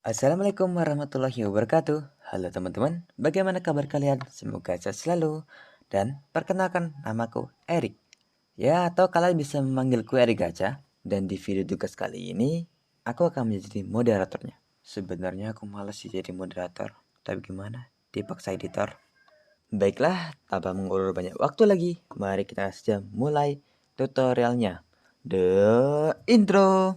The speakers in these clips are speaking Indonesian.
Assalamualaikum warahmatullahi wabarakatuh. Halo teman-teman, bagaimana kabar kalian? Semoga sehat selalu. Dan perkenalkan, namaku Erik. Ya, atau kalian bisa memanggilku Erik Gacha. Dan di video tugas kali ini, aku akan menjadi moderatornya. Sebenarnya aku malas sih jadi moderator, tapi gimana? Dipaksa editor. Baiklah, tanpa mengulur banyak waktu lagi, mari kita saja mulai tutorialnya. The intro.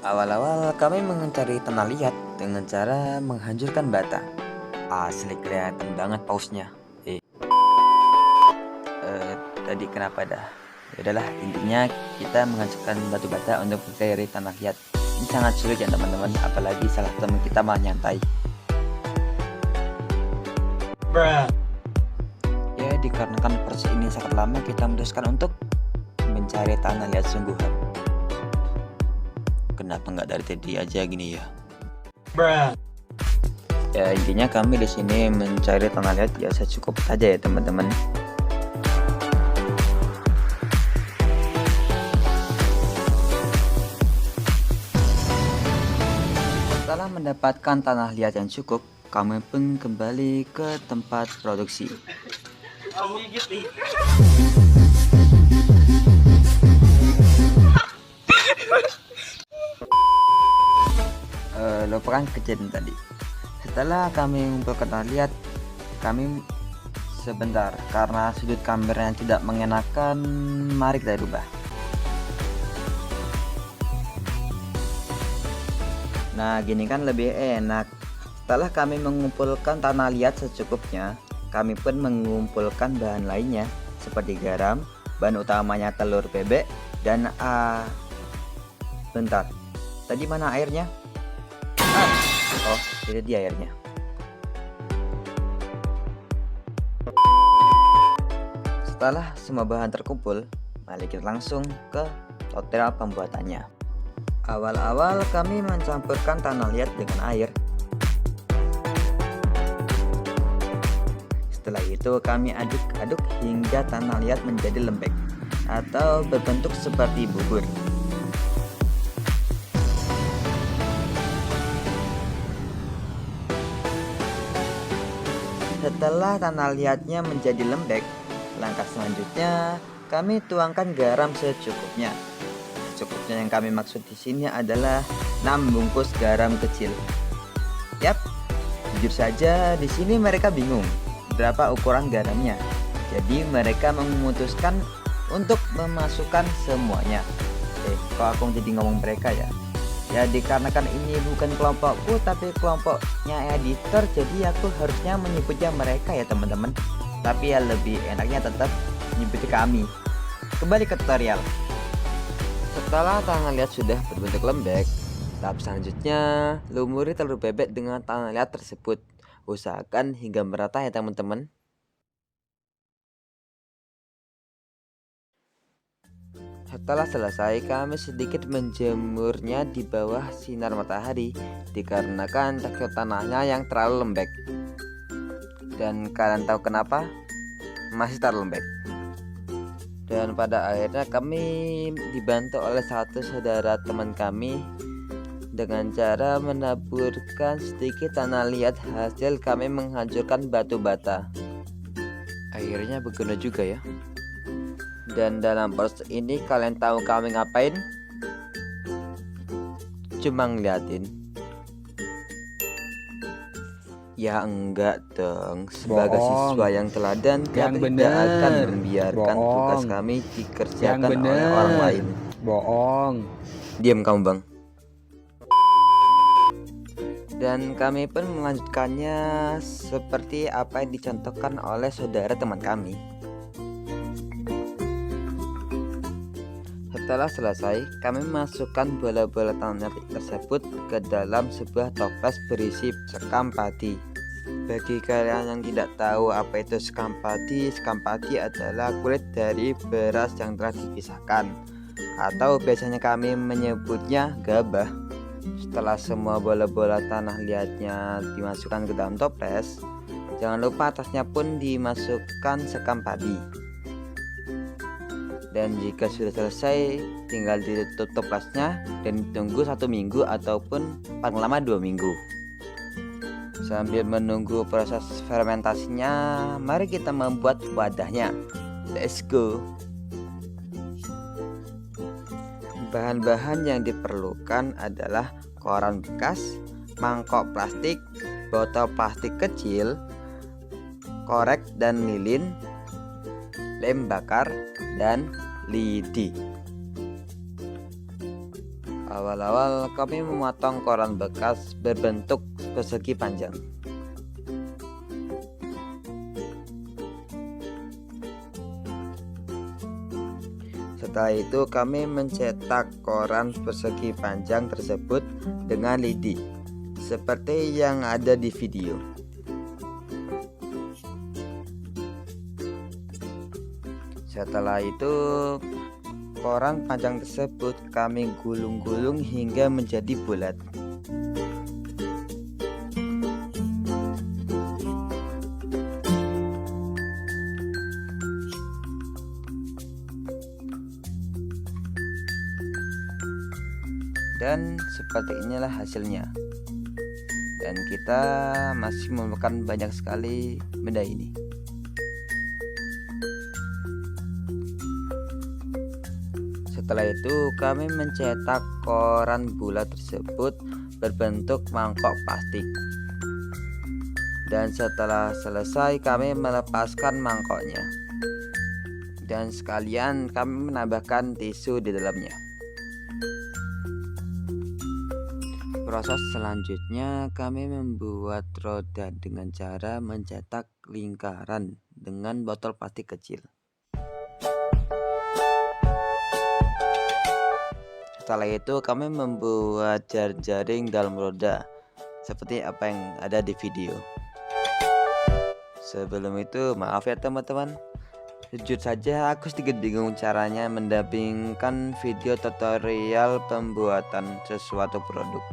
Awal-awal kami mencari tanah liat dengan cara menghancurkan bata. Asli kelihatan banget pausnya. Tadi kenapa dah? Yaudahlah, intinya kita menghancurkan batu bata untuk mencari tanah liat. Ini sangat sulit ya teman-teman, apalagi salah teman kita malah nyantai. Ya, dikarenakan proses ini sangat lama, kita memutuskan untuk mencari tanah liat sungguhan. Kenapa nggak dari tadi aja gini ya? Ya intinya kami di sini mencari tanah liat ya secukup saja ya teman-teman. Setelah mendapatkan tanah liat yang cukup, kami pun kembali ke tempat produksi. Lupakan kejadian tadi. Setelah kami mengumpulkan tanah liat, kami sebentar karena sudut kamera yang tidak mengenakan, mari kita rubah. Nah gini kan lebih enak. Setelah kami mengumpulkan tanah liat secukupnya, kami pun mengumpulkan bahan lainnya seperti garam, bahan utamanya telur bebek, dan bentar, tadi mana airnya? Oh, tidak di airnya. Setelah semua bahan terkumpul, mari kita langsung ke tutorial pembuatannya. Awal-awal kami mencampurkan tanah liat dengan air. Setelah itu kami aduk-aduk hingga tanah liat menjadi lembek atau berbentuk seperti bubur. Setelah tanah liatnya menjadi lembek, langkah selanjutnya kami tuangkan garam secukupnya. Secukupnya yang kami maksud di sini adalah 6 bungkus garam kecil. Yap, jujur saja di sini mereka bingung berapa ukuran garamnya. Jadi mereka memutuskan untuk memasukkan semuanya. Kok aku jadi ngomong mereka ya? Ya dikarenakan ini bukan kelompokku tapi kelompoknya editor, jadi aku harusnya menyebutnya mereka ya teman-teman. Tapi ya lebih enaknya tetap menyebutnya kami. Kembali ke tutorial. Setelah tanah liat sudah berbentuk lembek, tahap selanjutnya lumuri telur bebek dengan tanah liat tersebut. Usahakan hingga merata ya teman-teman. Setelah selesai, kami sedikit menjemurnya di bawah sinar matahari dikarenakan tekstur tanahnya yang terlalu lembek. Dan kalian tahu kenapa? Masih terlalu lembek. Dan pada akhirnya kami dibantu oleh satu saudara teman kami dengan cara menaburkan sedikit tanah liat hasil kami menghancurkan batu bata. Akhirnya berguna juga ya. Dan dalam proses ini kalian tahu kami ngapain? Cuma ngeliatin. Ya enggak dong. Sebagai siswa yang teladan, kami tidak akan membiarkan tugas kami dikerjakan oleh orang lain. Bohong. Diam kamu bang. Dan kami pun melanjutkannya seperti apa yang dicontohkan oleh saudara teman kami. Setelah selesai, kami masukkan bola-bola tanah tersebut ke dalam sebuah toples berisi sekam padi. Bagi kalian yang tidak tahu apa itu sekam padi adalah kulit dari beras yang telah dipisahkan, atau biasanya kami menyebutnya gabah. Setelah semua bola-bola tanah liatnya dimasukkan ke dalam toples, Jangan lupa atasnya pun dimasukkan sekam padi. Dan jika sudah selesai, tinggal ditutup alasnya dan ditunggu 1 minggu ataupun paling lama 2 minggu. Sambil menunggu proses fermentasinya, mari kita membuat wadahnya. Let's go. Bahan-bahan yang diperlukan adalah koran bekas, mangkok plastik, botol plastik kecil, korek dan lilin, lem bakar, dan lidi. Awal-awal kami memotong koran bekas berbentuk persegi panjang. Setelah itu kami mencetak koran persegi panjang tersebut dengan lidi, seperti yang ada di video. Setelah itu, koran panjang tersebut kami gulung-gulung hingga menjadi bulat. Dan seperti inilah hasilnya. Dan kita masih memerlukan banyak sekali benda ini. Setelah itu kami mencetak koran bulat tersebut berbentuk mangkok plastik. Dan setelah selesai kami melepaskan mangkoknya. Dan sekalian kami menambahkan tisu di dalamnya. Proses selanjutnya kami membuat roda dengan cara mencetak lingkaran dengan botol plastik kecil. Setelah itu kami membuat jaring dalam roda seperti apa yang ada di video. Sebelum itu maaf ya teman-teman, jujur saja aku sedikit bingung caranya mendampingkan video tutorial pembuatan sesuatu produk.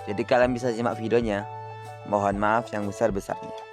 Jadi kalian bisa simak videonya. Mohon maaf yang besar-besarnya.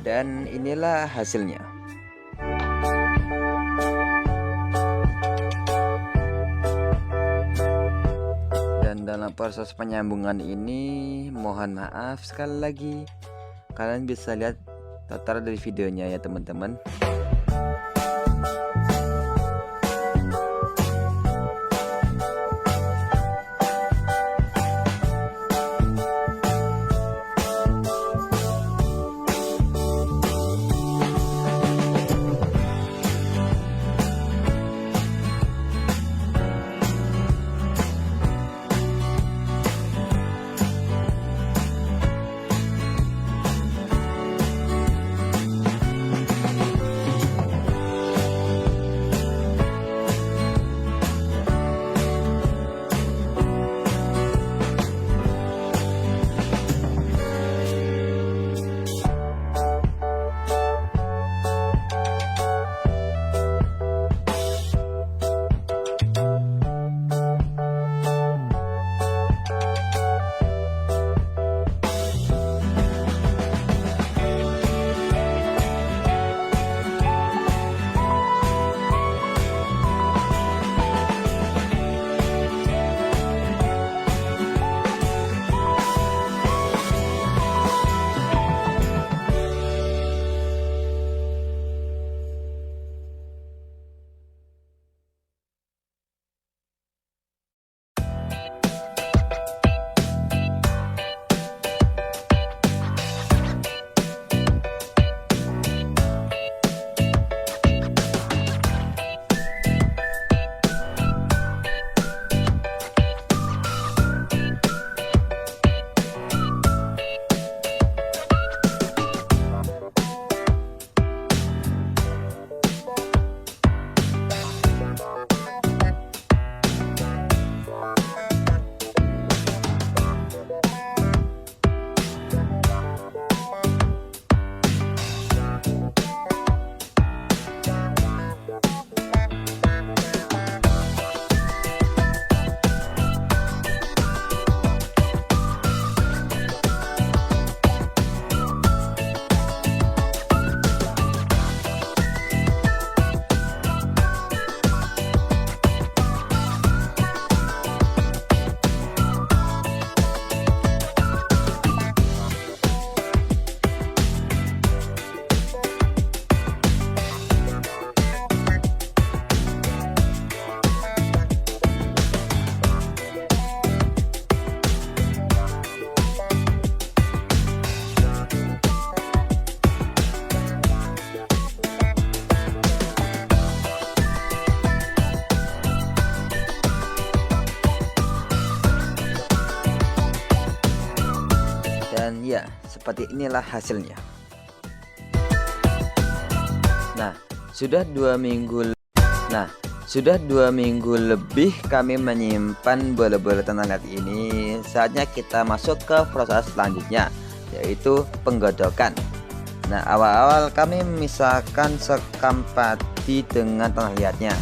Dan inilah hasilnya. Dan dalam proses penyambungan ini mohon maaf sekali lagi. Kalian bisa lihat total dari videonya ya teman-teman. seperti inilah hasilnya. Nah, sudah 2 minggu lebih kami menyimpan bola-bola tanah liat ini. Saatnya kita masuk ke proses selanjutnya, yaitu penggodokan. Nah, awal-awal kami memisahkan sekam padi dengan tanah liatnya.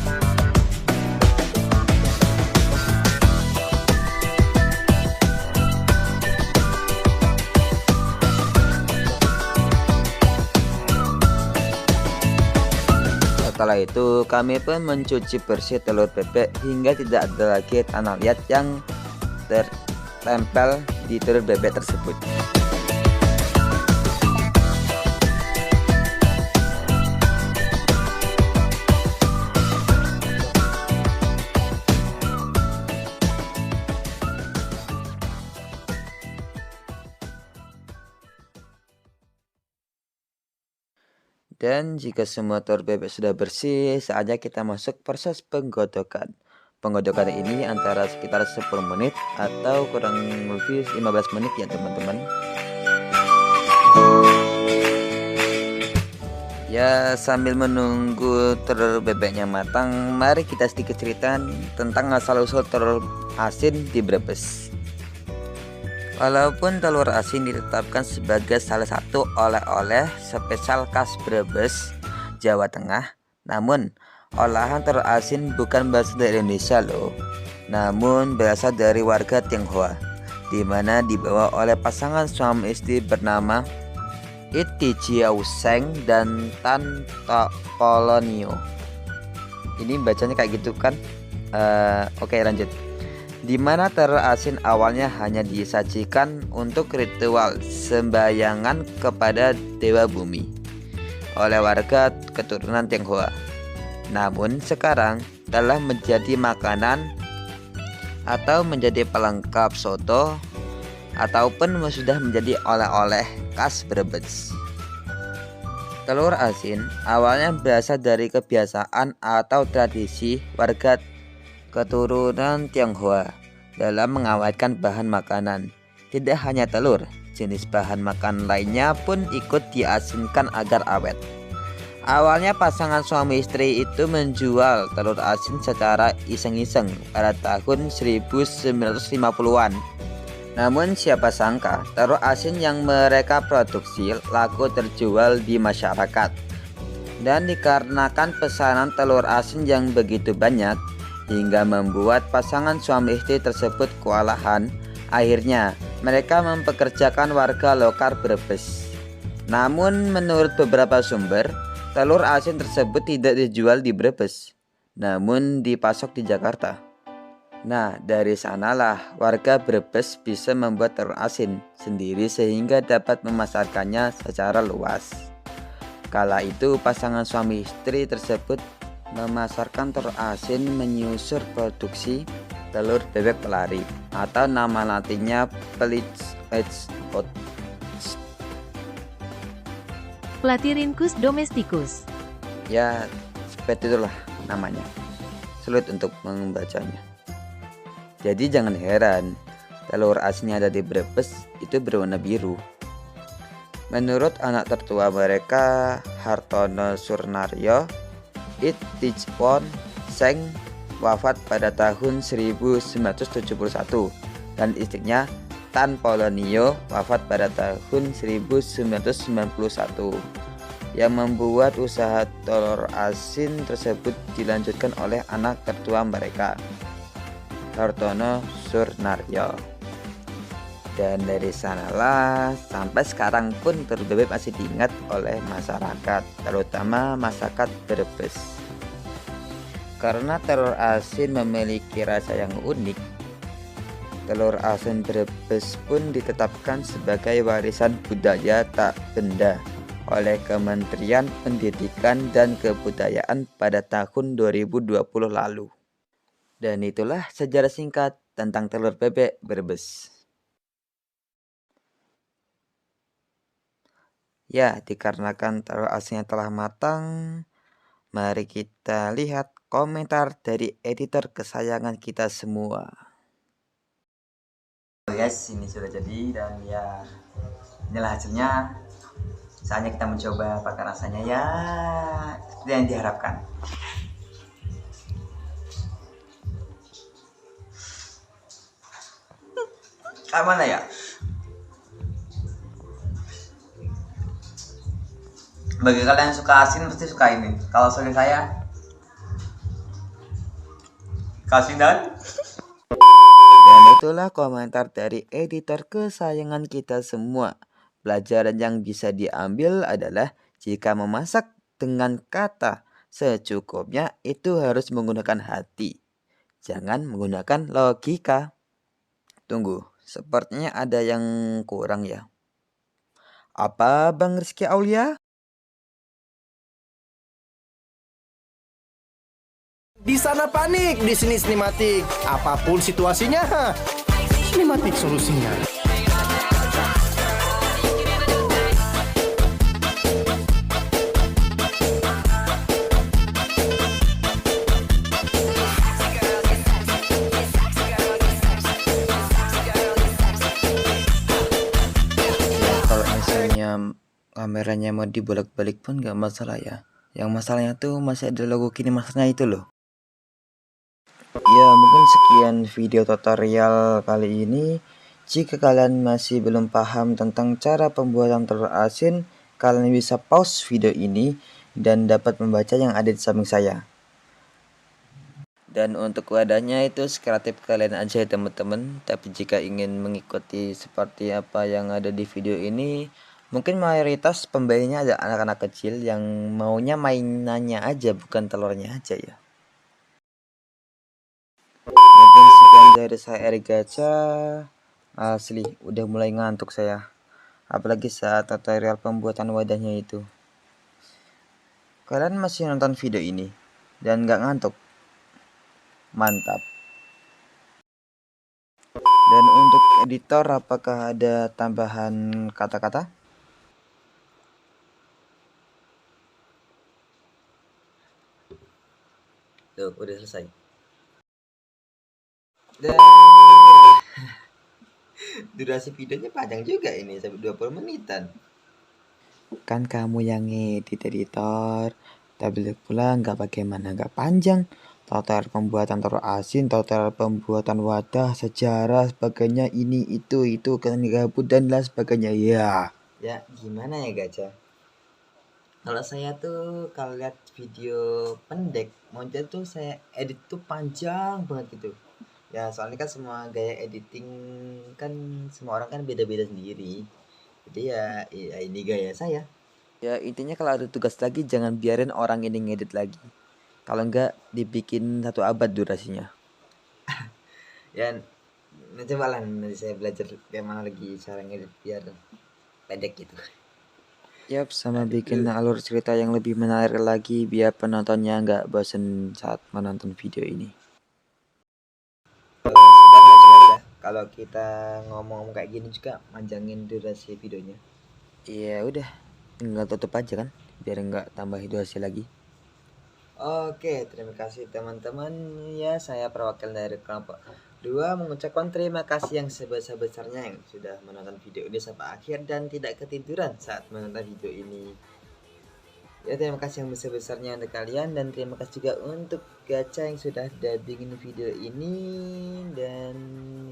Setelah itu kami pun mencuci bersih telur bebek hingga tidak ada lagi tanah liat yang tertempel di telur bebek tersebut. Dan jika semua telur bebek sudah bersih, saatnya kita masuk proses penggodokan. Penggodokan ini antara sekitar 10 menit atau kurang lebih 15 menit ya teman-teman. Ya, sambil menunggu telur bebeknya matang, mari kita sedikit cerita tentang asal-usul telur asin di Brebes. Walaupun telur asin ditetapkan sebagai salah satu oleh-oleh spesial khas Brebes, Jawa Tengah, namun olahan telur asin bukan berasal dari Indonesia loh, namun berasal dari warga Tionghoa, di mana dibawa oleh pasangan suami istri bernama Iti Jiao Seng dan Tan Polonio. Ini bacanya kayak gitu kan? Oke, lanjut. Di mana telur asin awalnya hanya disajikan untuk ritual sembayangan kepada dewa bumi oleh warga keturunan Tionghoa. Namun sekarang telah menjadi makanan atau menjadi pelengkap soto ataupun sudah menjadi oleh-oleh khas Brebes. Telur asin awalnya berasal dari kebiasaan atau tradisi warga keturunan Tionghoa dalam mengawetkan bahan makanan. Tidak hanya telur, jenis bahan makan lainnya pun ikut diasinkan agar awet. Awalnya pasangan suami istri itu menjual telur asin secara iseng-iseng pada tahun 1950-an. Namun siapa sangka telur asin yang mereka produksi laku terjual di masyarakat. Dan dikarenakan pesanan telur asin yang begitu banyak, hingga membuat pasangan suami istri tersebut kewalahan, akhirnya mereka mempekerjakan warga lokal Brebes. Namun menurut beberapa sumber, telur asin tersebut tidak dijual di Brebes, namun dipasok di Jakarta. Nah, dari sanalah warga Brebes bisa membuat telur asin sendiri sehingga dapat memasarkannya secara luas. Kala itu pasangan suami istri tersebut memasarkan telur asin menyusur produksi telur bebek pelari atau nama latinnya Pelitzpot. Platyrhynchus domesticus. Ya, seperti itulah namanya. Sulit untuk membacanya. Jadi jangan heran telur asin yang ada di Brebes itu berwarna biru. Menurut anak tertua mereka, Hartono Surnaryo, Iti Jiao Seng wafat pada tahun 1971 dan istrinya Tan Polonio wafat pada tahun 1991, yang membuat usaha telur asin tersebut dilanjutkan oleh anak tertua mereka, Hartono Surnaryo. Dan dari sanalah sampai sekarang pun telur bebek masih diingat oleh masyarakat, terutama masyarakat Brebes. Karena telur asin memiliki rasa yang unik, telur asin Brebes pun ditetapkan sebagai warisan budaya tak benda oleh Kementerian Pendidikan dan Kebudayaan pada tahun 2020 lalu. Dan itulah sejarah singkat tentang telur bebek Brebes. Ya, dikarenakan telur asinnya telah matang, mari kita lihat komentar dari editor kesayangan kita semua. Guys, ini sudah jadi dan ya Inilah hasilnya. Saatnya kita mencoba apakah rasanya ya seperti yang diharapkan. Kayak mana ya? Bagi kalian yang suka asin pasti suka ini. Kalau saya kasih dan itulah komentar dari editor kesayangan kita semua. Pelajaran yang bisa diambil adalah jika memasak dengan kata secukupnya itu harus menggunakan hati. Jangan menggunakan logika. Tunggu, sepertinya ada yang kurang ya. Apa Bang Rizky Aulia? Di sana panik, di sini sinematik. Apapun situasinya, sinematik solusinya. Ya, kalau misalnya kameranya mau dibolak-balik pun nggak masalah ya. Yang masalahnya tuh masih ada logo kini masanya itu loh. Ya, mungkin sekian video tutorial kali ini. Jika kalian masih belum paham tentang cara pembuatan telur asin, kalian bisa pause video ini dan dapat membaca yang ada di samping saya. Dan untuk wadahnya itu sekreatif kalian aja ya teman-teman. Tapi jika ingin mengikuti seperti apa yang ada di video ini, mungkin mayoritas pembelinya ada anak-anak kecil yang maunya mainannya aja bukan telurnya aja ya. Mungkin sekian dari saya Erik Gacha. Asli udah mulai ngantuk saya, apalagi saat tutorial pembuatan wadahnya itu. Kalian masih nonton video ini dan nggak ngantuk? Mantap. Dan untuk editor, apakah ada tambahan kata-kata? Tuh, udah selesai. Dan durasi videonya panjang juga ini, sampai 20 menitan. Kan kamu yang ngedit editor, tapi pula nggak bagaimana nggak panjang. Total pembuatan telur asin, total pembuatan wadah, sejarah, sebagainya, ini itu kan gabut dan lain sebagainya ya. Ya gimana ya Gacha? Kalau saya tuh kalau lihat video pendek, maunya tuh saya edit tuh panjang banget gitu. Ya soalnya kan semua gaya editing kan semua orang kan beda-beda sendiri. Jadi ya ini gaya saya. Ya intinya kalau ada tugas lagi jangan biarin orang ini ngedit lagi. Kalau enggak dibikin 1 abad durasinya. Ya coba lah nanti saya belajar gimana lagi cara ngedit biar pendek gitu. Yap, sama bikin alur cerita yang lebih menarik lagi biar penontonnya nggak bosen saat menonton video ini. Kalau kita ngomong kayak gini juga manjangin durasi videonya. Iya udah, tinggal tutup aja kan, biar nggak tambah durasi lagi. Oke, terima kasih teman-teman. Ya, saya perwakilan dari kelompok 2 mengucapkan terima kasih yang sebesar-besarnya yang sudah menonton video ini sampai akhir dan tidak ketiduran saat menonton video ini. Ya, terima kasih yang besar-besarnya untuk kalian dan terima kasih juga untuk Gacha yang sudah dubbingin video ini. Dan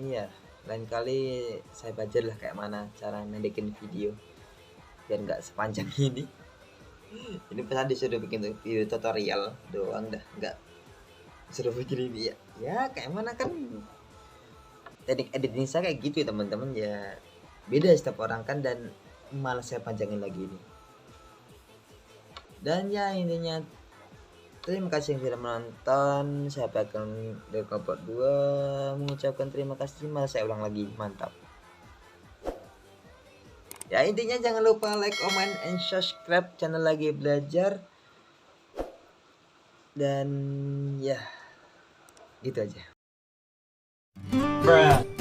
ya, lain kali saya belajar lah kayak mana cara mendekin video biar nggak sepanjang ini. Ini pesan disuruh bikin video tutorial doang dah, nggak suruh bikin ini ya kayak mana kan teknik editing saya kayak gitu ya teman-teman ya, beda setiap orang kan dan malah saya panjangin lagi ini. Dan ya intinya terima kasih yang sudah menonton. Saya akan dari kelompok 2 mengucapkan terima kasih, malah saya ulang lagi, mantap. Ya intinya jangan lupa like, comment, and subscribe channel Lagi Belajar. Dan ya gitu aja. Bruh.